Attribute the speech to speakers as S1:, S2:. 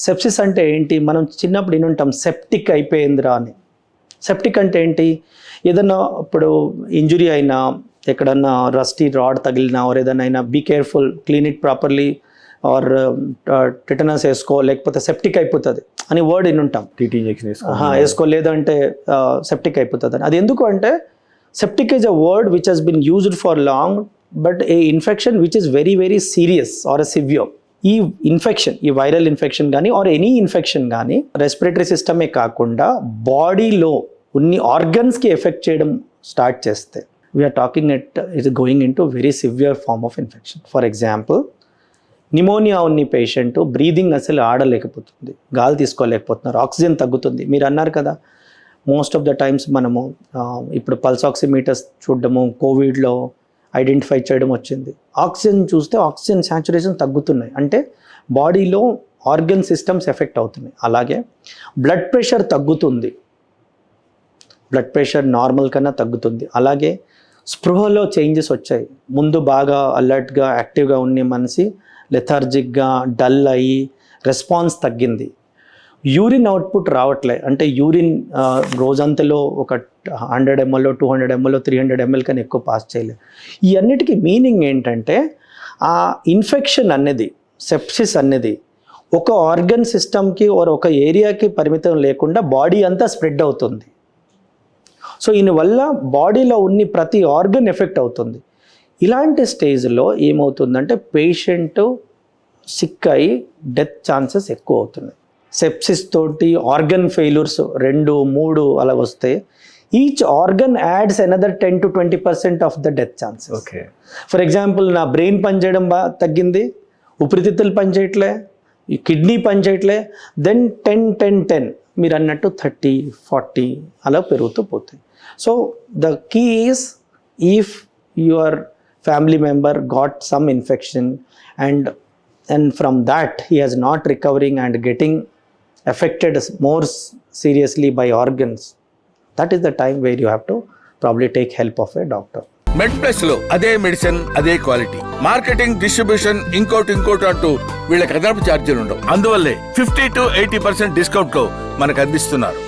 S1: Sepsis అంటే ఏంటి? మనం చిన్నప్పుడు వినుంటాం సెప్టిక్ అయిపోయిందిరా అని. సెప్టిక్ అంటే ఏంటి? ఏదన్నా ఇప్పుడు ఇంజురీ అయినా, ఎక్కడన్నా రస్టీ రాడ్ తగిలినా, ఆర్ ఏదైనా అయినా be careful, clean it properly, or tetanus వేసుకో, లేకపోతే సెప్టిక్ అయిపోతుంది అని వర్డ్ వినుంటాం.
S2: టీటీ ఇంజెక్షన్
S1: వేసుకో, లేదంటే సెప్టిక్ అయిపోతుంది అని. అది ఎందుకు అంటే septic is a word which has been used for long, but a infection which is very very serious or a severe. ఈ ఇన్ఫెక్షన్, ఈ వైరల్ ఇన్ఫెక్షన్ కానీ ఆర్ ఎనీ ఇన్ఫెక్షన్ కానీ రెస్పిరేటరీ సిస్టమే కాకుండా బాడీలో ఉన్ని ఆర్గన్స్కి ఎఫెక్ట్ చేయడం స్టార్ట్ చేస్తే we're talking it going into very severe form of infection. For example, pneumonia ఉన్న పేషెంట్ బ్రీదింగ్ అసలు ఆడలేకపోతుంది, గాలి తీసుకోలేకపోతున్నారు, ఆక్సిజన్ తగ్గుతుంది. మీరు అన్నారు కదా, మోస్ట్ ఆఫ్ ద టైమ్స్ మనము ఇప్పుడు పల్స్ ఆక్సిమీటర్స్ చూడడము, కోవిడ్లో ఐడెంటిఫై చేయడం వచ్చింది. ఆక్సిజన్ చూస్తే ఆక్సిజన్ శాచురేషన్ తగ్గుతున్నాయి, అంటే బాడీలో ఆర్గన్ సిస్టమ్స్ ఎఫెక్ట్ అవుతున్నాయి. అలాగే బ్లడ్ ప్రెషర్ తగ్గుతుంది, బ్లడ్ ప్రెషర్ నార్మల్ కన్నా తగ్గుతుంది. అలాగే స్పృహలో చేంజెస్ వచ్చాయి. ముందు బాగా అలర్ట్గా యాక్టివ్గా ఉండే మనిషి లెథార్జిక్గా డల్ అయ్యి రెస్పాన్స్ తగ్గింది. యూరిన్ అవుట్పుట్ రావట్లే, అంటే యూరిన్ రోజంతలో ఒక 100 ml 200 ml 300 ml కన్నా ఎక్కువ పాస్ చేయలేదు. ఈ అన్నిటికీ మీనింగ్ ఏంటంటే ఆ ఇన్ఫెక్షన్ అనేది, సెప్సిస్ అనేది ఒక ఆర్గన్ సిస్టమ్కి ఒక ఏరియాకి పరిమితం లేకుండా బాడీ అంతా స్ప్రెడ్ అవుతుంది. సో దీనివల్ల బాడీలో ఉన్న ప్రతి ఆర్గన్ ఎఫెక్ట్ అవుతుంది. ఇలాంటి స్టేజ్లో ఏమవుతుందంటే పేషెంట్ సిక్ అయ్యి డెత్ ఛాన్సెస్ ఎక్కువ అవుతున్నాయి. సెప్సిస్ తోటి ఆర్గన్ ఫెయిల్యూర్స్ 2, 3 అలా వస్తే each organ ads another 10 to 20% of the death chances.
S2: Okay,
S1: for example, నా బ్రెయిన్ పనిచేయడం తగ్గింది, ఊపిరితిత్తులు పనిచేయట్లే, ఈ కిడ్నీ పనిచేయట్లే, దెన్ 10 మీరు అన్నట్టు 30, 40 అలా పెరుగుతూ పోతాయి. So the key is, if your family member got some infection and from that he is not recovering and getting affected more seriously by organs, that is the time where you have to probably take help of a doctor.
S3: MedPlus లో అదే medicine, అదే quality, marketing, distribution, ఇంకోటి అంటూ వీళ్ళకి అదనపు ఛార్జీలు ఉండవు. అందువల్లే 50 to 80% డిస్కౌంట్ లో మనకు అందిస్తున్నారు.